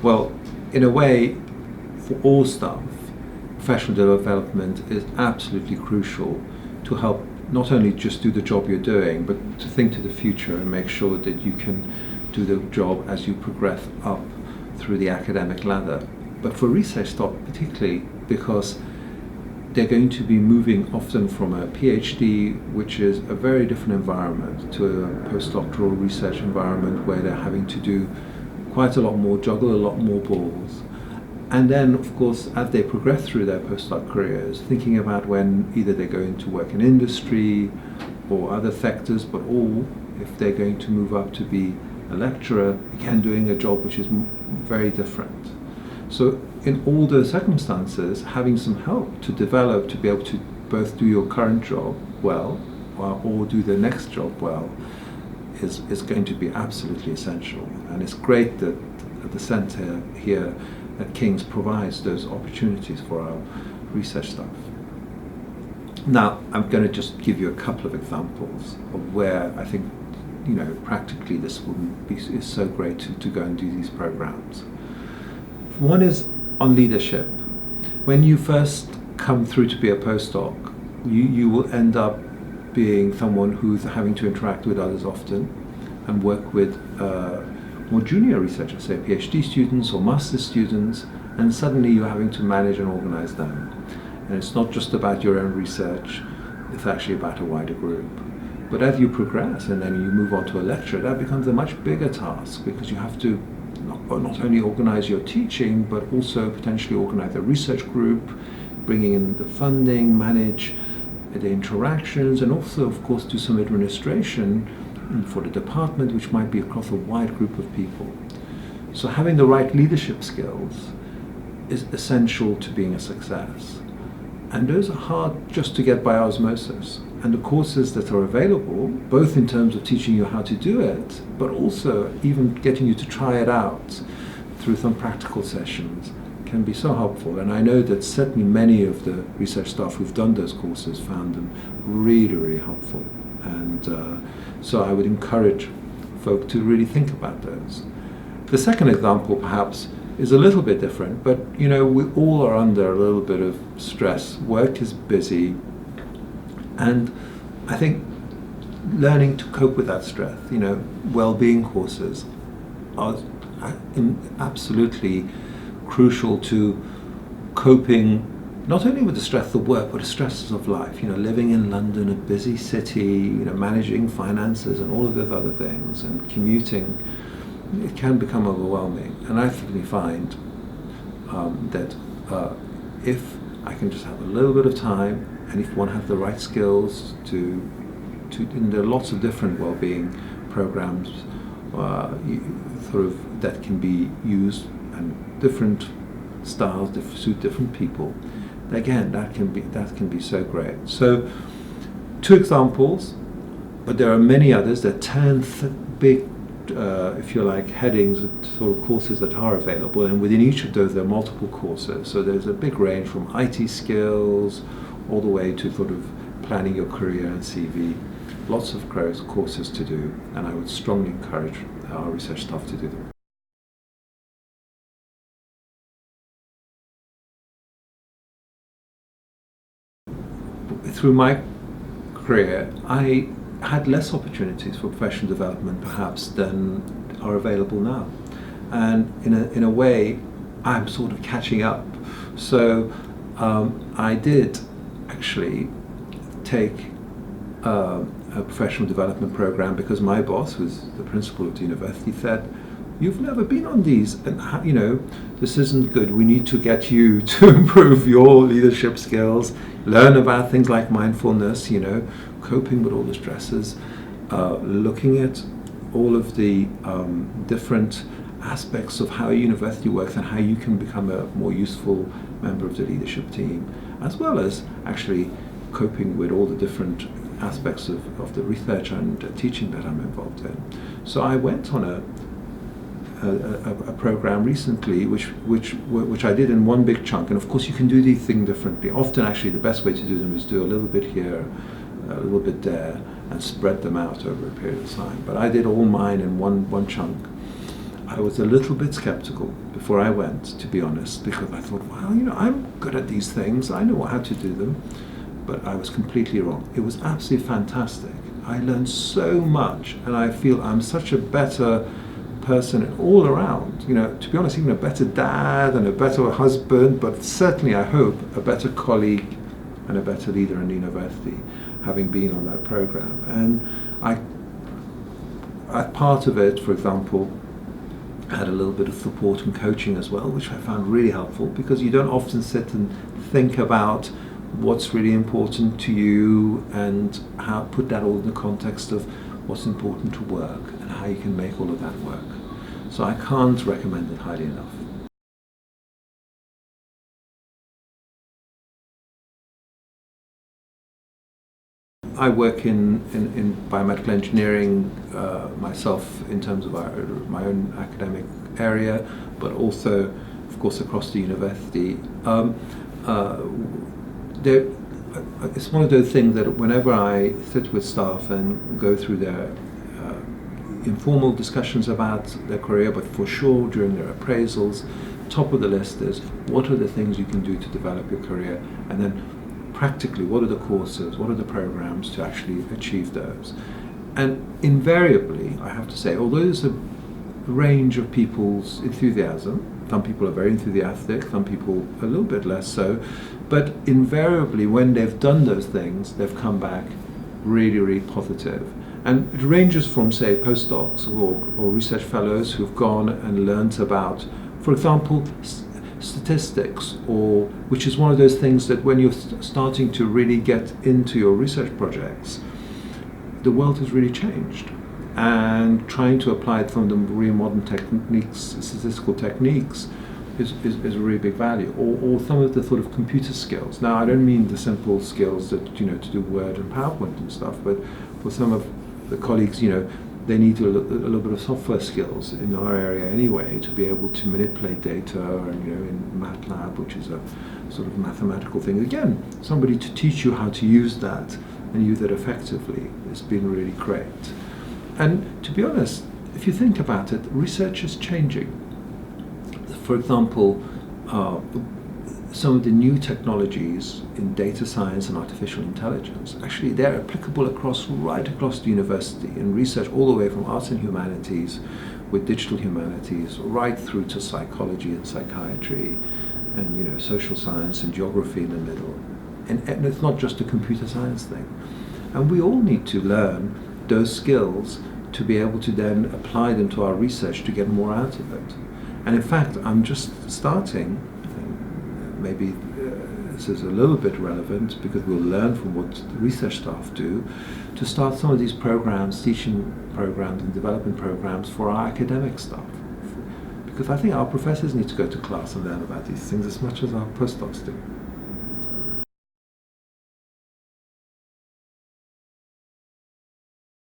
Well, in a way, for all staff, professional development is absolutely crucial to help not only just do the job you're doing, but to think to the future and make sure that you can do the job as you progress up through the academic ladder. But for research staff particularly, because they're going to be moving often from a PhD, which is a very different environment, to a postdoctoral research environment where they're having to do quite a lot more, juggle a lot more balls. And then, of course, as they progress through their postdoc careers, thinking about when either they're going to work in industry or other sectors, but all if they're going to move up to be a lecturer, again doing a job which is very different. So in all those circumstances, having some help to develop, to be able to both do your current job well or do the next job well is going to be absolutely essential. And it's great that the centre here at King's provides those opportunities for our research staff. Now, I'm going to just give you a couple of examples of where I think, practically this is so great to go and do these programs. One is on leadership. When you first come through to be a postdoc, you will end up being someone who's having to interact with others often and work with more junior researchers, say PhD students or master's students, and suddenly you're having to manage and organize them. And it's not just about your own research, it's actually about a wider group. But as you progress and then you move on to a lecture, that becomes a much bigger task because you have to not only organize your teaching, but also potentially organize a research group, bringing in the funding, manage the interactions, and also, of course, do some administration for the department, which might be across a wide group of people. So having the right leadership skills is essential to being a success. And those are hard just to get by osmosis. And the courses that are available, both in terms of teaching you how to do it, but also even getting you to try it out through some practical sessions, can be so helpful. And I know that certainly many of the research staff who've done those courses found them really, really helpful. And so I would encourage folk to really think about those. The second example, perhaps, is a little bit different, but we all are under a little bit of stress. Work is busy, and I think learning to cope with that stress, well-being courses are absolutely crucial to coping not only with the stress of work, but the stresses of life. Living in London, a busy city, managing finances and all of those other things, and commuting, it can become overwhelming. And I certainly find that if I can just have a little bit of time, and if one has the right skills and there are lots of different well-being programs that can be used, and different styles that suit different people. Again, that can be so great. So, 2 examples, but there are many others. There are 10 big, if you like, headings and sort of courses that are available, and within each of those there are multiple courses. So there's a big range from IT skills all the way to sort of planning your career and CV. Lots of courses to do, and I would strongly encourage our research staff to do them. Through my career, I had less opportunities for professional development perhaps than are available now. And in a way, I'm sort of catching up. So I did actually take a professional development program because my boss, who's the principal of the university, said, "You've never been on these, and this isn't good. We need to get you to improve your leadership skills, learn about things like mindfulness, coping with all the stresses, looking at all of the different aspects of how a university works and how you can become a more useful member of the leadership team, as well as actually coping with all the different aspects of the research and teaching that I'm involved in." So I went on a program recently which I did in one big chunk, and of course you can do these things differently. Often actually the best way to do them is do a little bit here, a little bit there, and spread them out over a period of time. But I did all mine in one chunk. I was a little bit skeptical before I went, to be honest, because I thought, well, I'm good at these things, I know how to do them, but I was completely wrong. It was absolutely fantastic. I learned so much, and I feel I'm such a better person all around. To be honest, even a better dad and a better husband, but certainly, I hope, a better colleague and a better leader in the university, having been on that program. And I part of it, for example, had a little bit of support and coaching as well, which I found really helpful, because you don't often sit and think about what's really important to you and how put that all in the context of what's important to work and how you can make all of that work. So I can't recommend it highly enough. I work in biomedical engineering myself in terms of my own academic area, but also, of course, across the university. There, it's one of those things that whenever I sit with staff and go through their informal discussions about their career, but for sure during their appraisals, top of the list is what are the things you can do to develop your career, and then practically what are the courses, what are the programs to actually achieve those. And invariably, I have to say, although there's a range of people's enthusiasm, some people are very enthusiastic, some people a little bit less so, but invariably when they've done those things, they've come back really, really positive. And it ranges from, say, postdocs or research fellows who've gone and learnt about, for example, statistics, or which is one of those things that when you're starting to really get into your research projects, the world has really changed. And trying to apply some of the really modern techniques, statistical techniques, is a really big value. Or some of the sort of computer skills. Now, I don't mean the simple skills that, to do Word and PowerPoint and stuff, but for some of the colleagues, they need a little bit of software skills in our area anyway to be able to manipulate data, and in MATLAB, which is a sort of mathematical thing. Again, somebody to teach you how to use that and use it effectively has been really great. And to be honest, if you think about it, research is changing. For example, some of the new technologies in data science and artificial intelligence, actually they're applicable right across the university in research, all the way from arts and humanities with digital humanities right through to psychology and psychiatry and social science and geography in the middle. And it's not just a computer science thing. And we all need to learn those skills to be able to then apply them to our research to get more out of it. And in fact, I'm just starting, maybe this is a little bit relevant because we'll learn from what the research staff do, to start some of these programs, teaching programs and development programs for our academic staff. Because I think our professors need to go to class and learn about these things as much as our postdocs do.